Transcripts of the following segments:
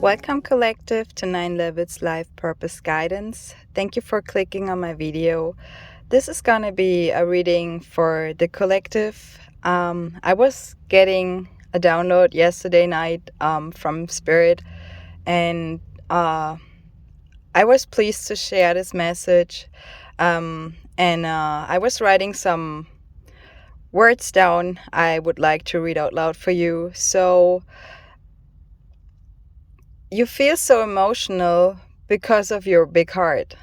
Welcome collective to 9 Levels Life Purpose Guidance. Thank you for clicking on my video. This is gonna be a reading for the collective. I was getting a download yesterday night from Spirit, and I was pleased to share this message. I was writing some words down I would like to read out loud for you. So you feel so emotional because of your big heart.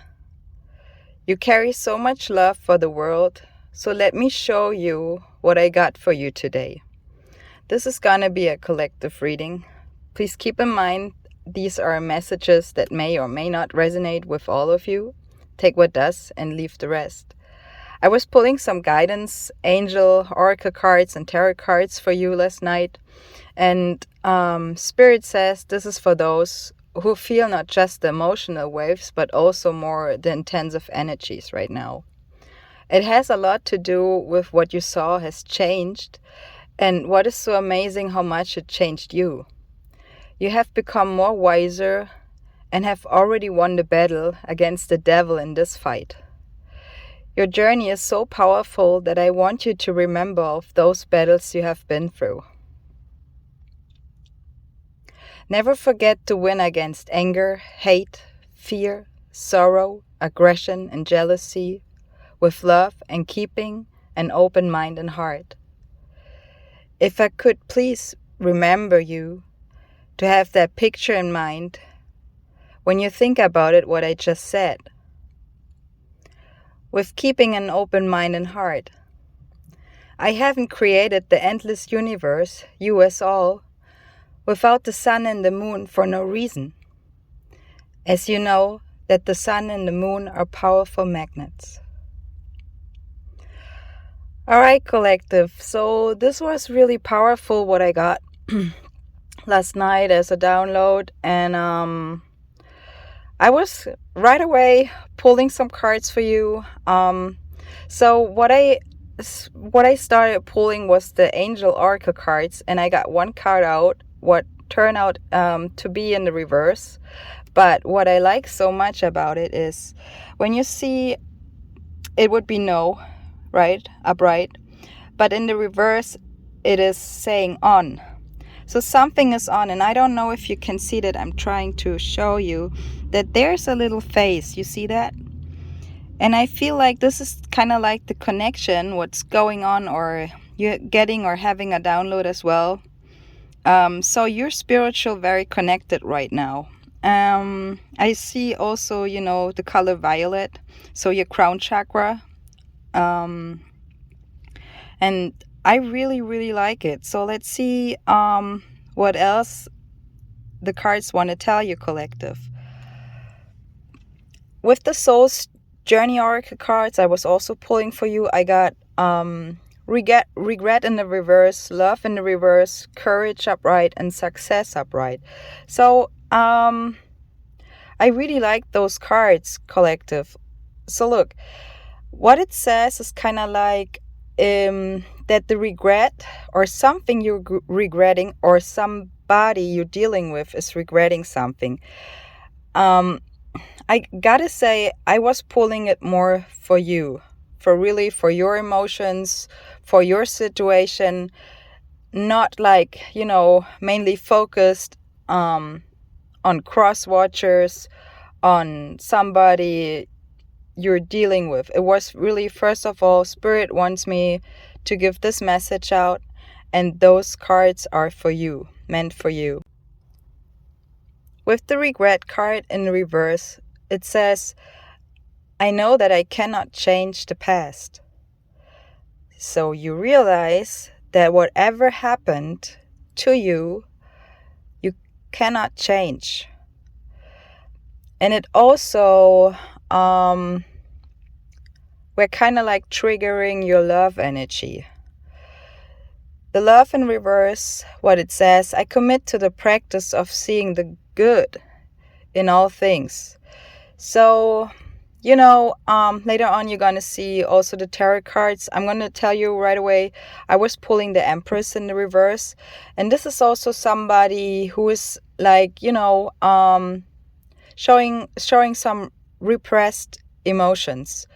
You carry so much love for the world, so let me show you what I got for you today. This is gonna be a collective reading. Please keep in mind these are messages that may or may not resonate with all of you. Take what does and leave the rest. I was pulling some guidance, angel, oracle cards, and tarot cards for you last night. And Spirit says this is for those who feel not just the emotional waves, but also more the intensive energies right now. It has a lot to do with what you saw has changed, and what is so amazing how much it changed you. You have become more wiser and have already won the battle against the devil in this fight. Your journey is so powerful that I want you to remember of those battles you have been through. Never forget to win against anger, hate, fear, sorrow, aggression, and jealousy with love and keeping an open mind and heart. If I could please remember you to have that picture in mind when you think about it, what I just said. With keeping an open mind and heart. I haven't created the endless universe, you as all, without the sun and the moon for no reason. As you know, that the sun and the moon are powerful magnets. Alright, collective, so this was really powerful what I got last night as a download, and I was right away pulling some cards for you. So what I started pulling was the angel oracle cards, and I got one card out what turned out to be in the reverse. But what I like so much about it is when you see it would be no, right, upright, but in the reverse it is saying on. So something is on, and I don't know if you can see that. I'm trying to show you that there's a little face. You see that? And I feel like this is kind of like the connection, what's going on, or you're getting or having a download as well. So you're spiritual, very connected right now. I see also, the color violet, so your crown chakra. And I really, really like it. So let's see what else the cards want to tell you, collective. With the Soul's Journey Oracle cards, I was also pulling for you. I got regret in the reverse, love in the reverse, courage upright, and success upright. So I really like those cards, collective. So look, what it says is kind of like that the regret or something you're regretting, or somebody you're dealing with is regretting something. I gotta say, I was pulling it more for you, for your emotions, for your situation, not like, mainly focused on cross watchers, on somebody you're dealing with. It was really, first of all, Spirit wants me to give this message out, and those cards are for you, meant for you. With the regret card in reverse, it says, I know that I cannot change the past. So you realize that whatever happened to you, you cannot change. And it also, we're kind of like triggering your love energy. The love in reverse, what it says, I commit to the practice of seeing the good in all things. So Later on you're gonna see also the tarot cards. I'm gonna tell you right away, I was pulling the Empress in the reverse, and this is also somebody who is like, showing some repressed emotions.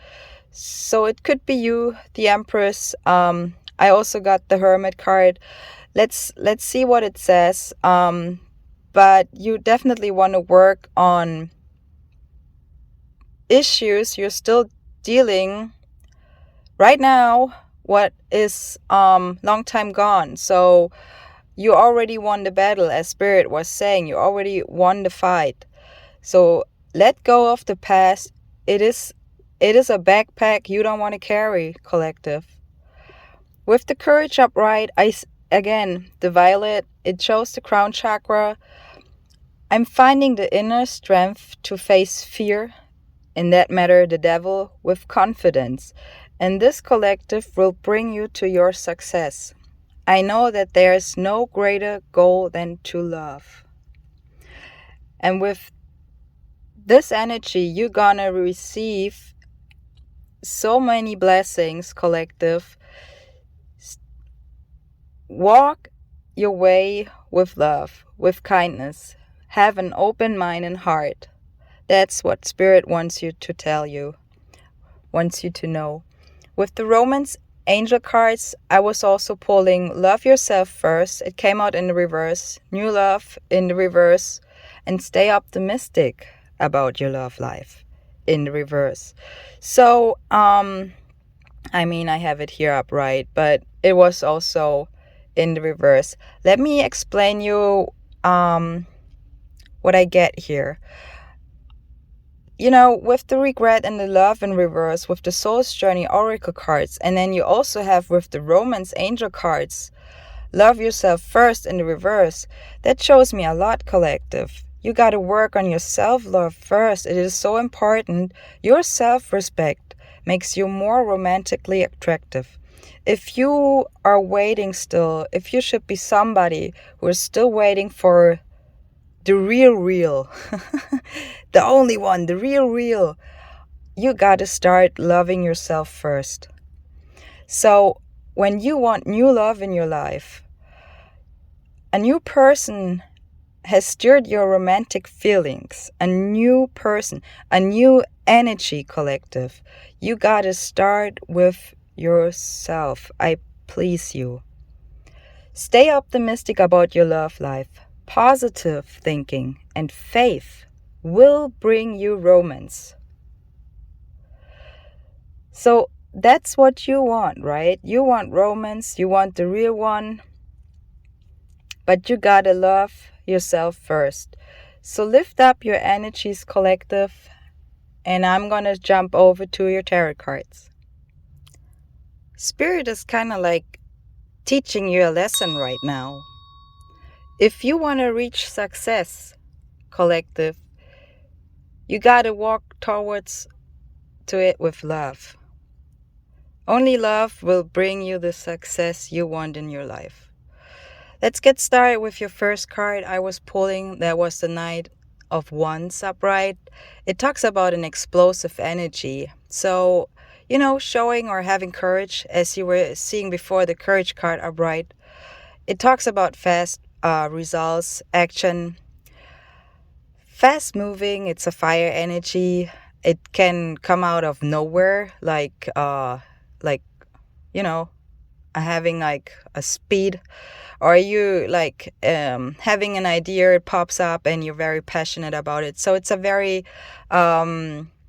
So it could be you, the Empress. I also got the Hermit card. Let's see what it says. But you definitely want to work on issues you're still dealing right now, what is long time gone. So you already won the battle, as Spirit was saying. You already won the fight. So let go of the past. It is a backpack you don't want to carry, collective. With the Courage upright, again, the Violet, it shows the crown chakra. I'm finding the inner strength to face fear, in that matter the devil, with confidence. And this collective will bring you to your success. I know that there is no greater goal than to love. And with this energy, you're gonna receive so many blessings, collective. Walk your way with love, with kindness. Have an open mind and heart. That's what Spirit wants you to tell you, wants you to know. With the Romance Angel cards, I was also pulling Love Yourself First. It came out in the reverse. New Love in the reverse. And stay optimistic about your love life in the reverse. So, I have it here upright, but it was also in the reverse. Let me explain you what I get here. With the Regret and the Love in reverse, with the Soul's Journey Oracle cards, and then you also have with the Romance Angel cards, Love Yourself First in the reverse. That shows me a lot, collective. You got to work on your self-love first. It is so important. Your self-respect makes you more romantically attractive. If you are waiting still, if you should be somebody who is still waiting for the real, the only one, the real, you got to start loving yourself first. So when you want new love in your life, a new person has stirred your romantic feelings, a new person, a new energy, collective. You got to start with yourself. I please you. Stay optimistic about your love life. Positive thinking and faith will bring you romance. So that's what you want, right? You want romance, you want the real one, but you gotta love yourself first. So lift up your energies, collective, and I'm gonna jump over to your tarot cards. Spirit is kind of like teaching you a lesson right now. If you want to reach success, collective, you gotta walk towards to it with love. Only love will bring you the success you want in your life. Let's get started with your first card I was pulling. That was the Knight of Wands upright. It talks about an explosive energy. So, showing or having courage, as you were seeing before the Courage card upright. It talks about fast results, action, fast moving. It's a fire energy. It can come out of nowhere, like having like a speed, or you like having an idea, it pops up and you're very passionate about it. So it's a very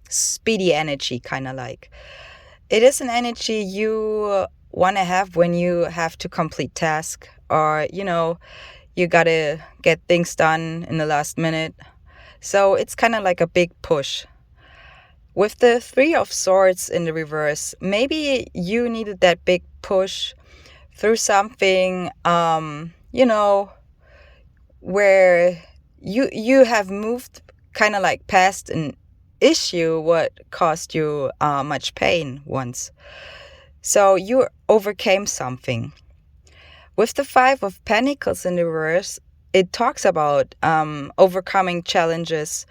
speedy energy, kind of like. It is an energy you want to have when you have to complete task, or you gotta get things done in the last minute. So it's kind of like a big push. With the Three of Swords in the reverse, maybe you needed that big push through something, where you have moved kind of like past an issue what caused you much pain once. So you overcame something. With the Five of Pentacles in the reverse, it talks about overcoming challenges,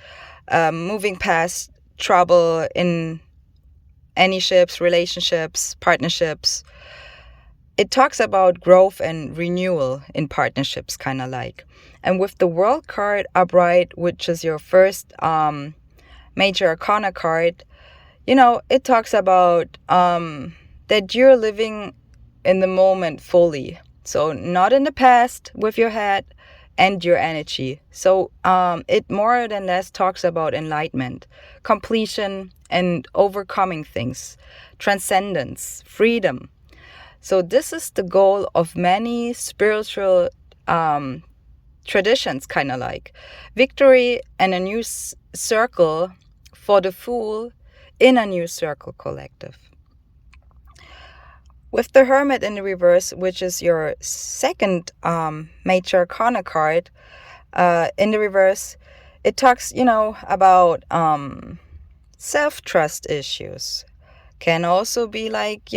moving past trouble in any ships, relationships, partnerships. It talks about growth and renewal in partnerships, kind of like. And with the World card upright, which is your first major arcana card, it talks about that you're living in the moment fully. So not in the past with your head and your energy. So it more than less talks about enlightenment, completion, and overcoming things, transcendence, freedom. So this is the goal of many spiritual traditions, kind of like victory and a new circle for the fool in a new circle collective. With the Hermit in the reverse, which is your second major arcana card, in the reverse, it talks, about self-trust issues. Can also be like,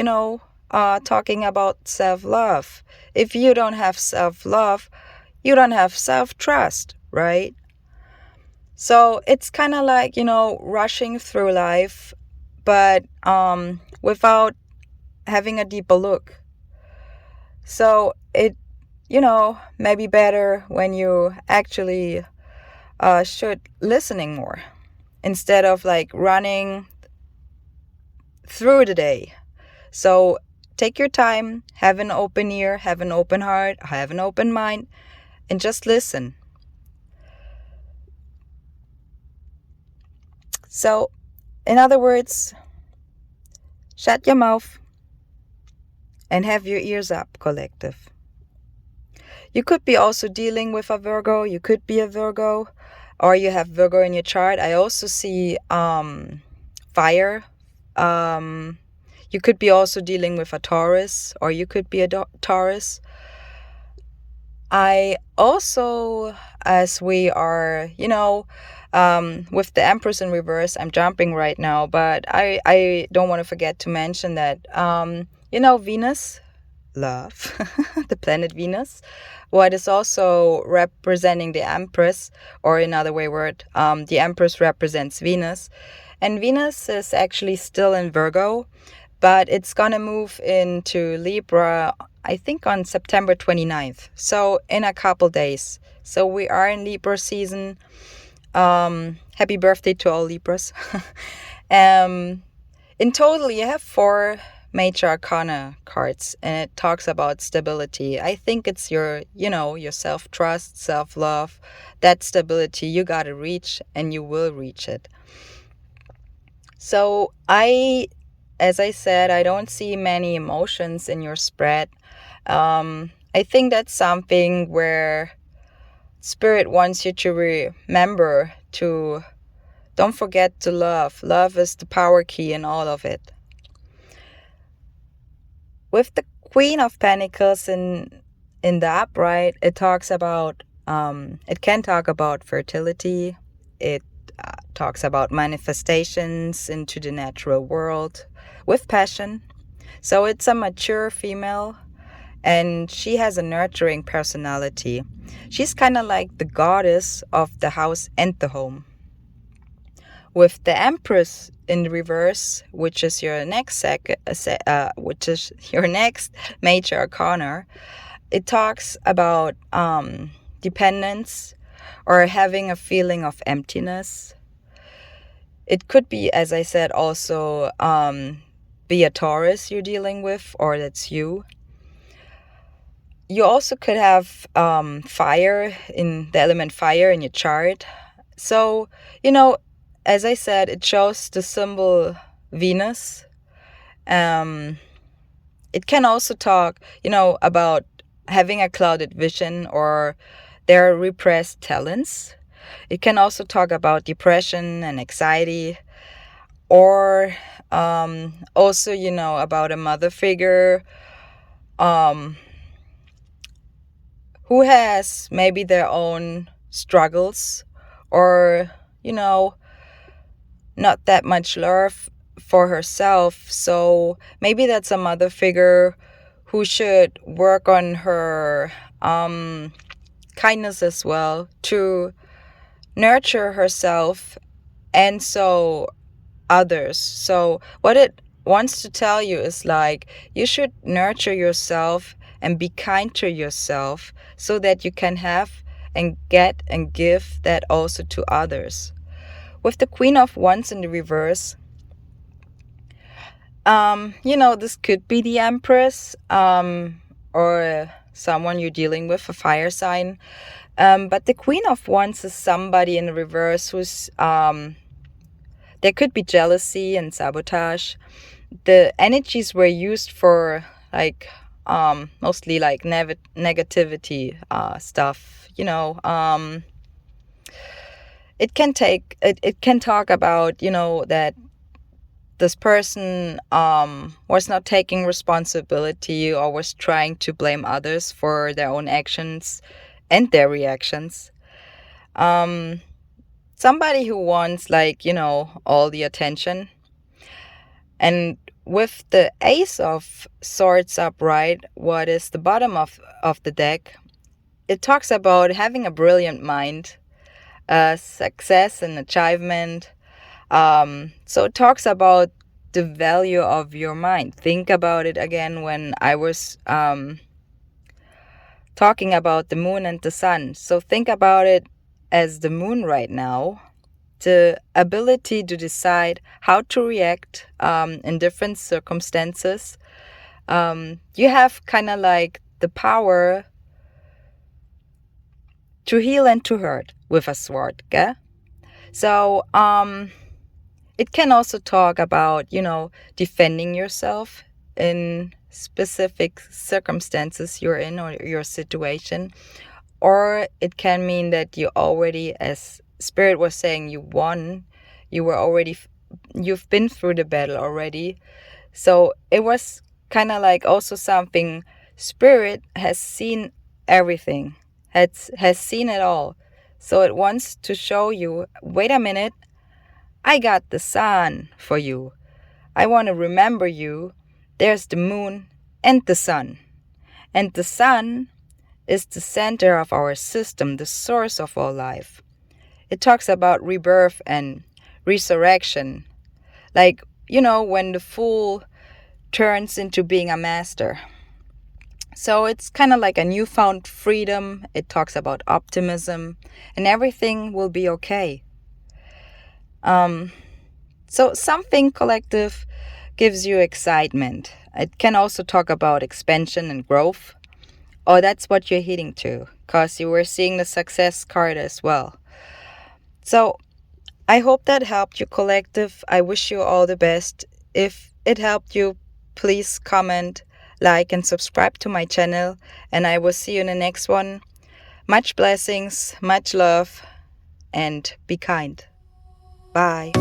talking about self-love. If you don't have self-love, you don't have self-trust, right? So it's kind of like, rushing through life, but without having a deeper look. So it, may be better when you actually should listening more instead of like running through the day. So take your time, have an open ear, have an open heart, have an open mind, and just listen. So, in other words, shut your mouth and have your ears up, collective. You could be also dealing with a Virgo. You could be a Virgo, or you have Virgo in your chart. I also see fire. You could be also dealing with a Taurus, or you could be a Taurus. I also, as we are, with the Empress in reverse, I'm jumping right now, but I don't want to forget to mention that, Venus, love, the planet Venus, what is also representing the Empress, or in other word, the Empress represents Venus. And Venus is actually still in Virgo, but it's going to move into Libra, I think on September 29th. So in a couple days. So we are in Libra season. Happy birthday to all Libras. In total, you have 4 major arcana cards, and it talks about stability. I think it's your self-trust, self-love, that stability you got to reach, and you will reach it. So as I said, I don't see many emotions in your spread. I think that's something where Spirit wants you to remember to don't forget to love. Love is the power key in all of it. With the Queen of Pentacles in the upright, it talks about, it can talk about fertility. It talks about manifestations into the natural world with passion. So it's a mature female, and she has a nurturing personality. She's kind of like the goddess of the house and the home. With the Empress in the reverse, which is your next major arcana, it talks about dependence or having a feeling of emptiness. It could be, as I said, also be a Taurus you're dealing with, or that's you. You also could have fire, in the element fire in your chart. So, as I said, it shows the symbol Venus. It can also talk, about having a clouded vision or their repressed talents. It can also talk about depression and anxiety, or also, about a mother figure who has maybe their own struggles, or, not that much love for herself. So maybe that's a mother figure who should work on her kindness as well, to nurture herself, and so others. So what it wants to tell you is like you should nurture yourself and be kind to yourself so that you can have and get and give that also to others. With the Queen of Wands in the reverse, this could be the Empress, or someone you're dealing with, a fire sign. But the Queen of Wands is somebody in the reverse who's, there could be jealousy and sabotage. The energies were used for like, mostly like negativity stuff, it can talk about, that this person was not taking responsibility or was trying to blame others for their own actions and their reactions. Somebody who wants, like, all the attention. And with the Ace of Swords upright, what is the bottom of the deck, it talks about having a brilliant mind, success and achievement. So it talks about the value of your mind. Think about it again when I was talking about the moon and the sun. So think about it as the moon right now, the ability to decide how to react in different circumstances. You have kind of like the power to heal and to hurt with a sword, okay? So it can also talk about, defending yourself in specific circumstances you're in or your situation. Or it can mean that you already, as Spirit was saying, you won. You've been through the battle already. So it was kind of like also something, Spirit has seen everything, has seen it all. So it wants to show you, wait a minute, I got the sun for you. I want to remember you. There's the moon and the sun. And the sun is the center of our system, the source of all life. It talks about rebirth and resurrection. Like, when the fool turns into being a master. So it's kind of like a newfound freedom. It talks about optimism and everything will be okay. So something collective gives you excitement. It can also talk about expansion and growth. Oh, that's what you're heading to, because you were seeing the success card as well. So I hope that helped you, collective. I wish you all the best. If it helped you, please comment, like, and subscribe to my channel. And I will see you in the next one. Much blessings, much love, and be kind. Bye.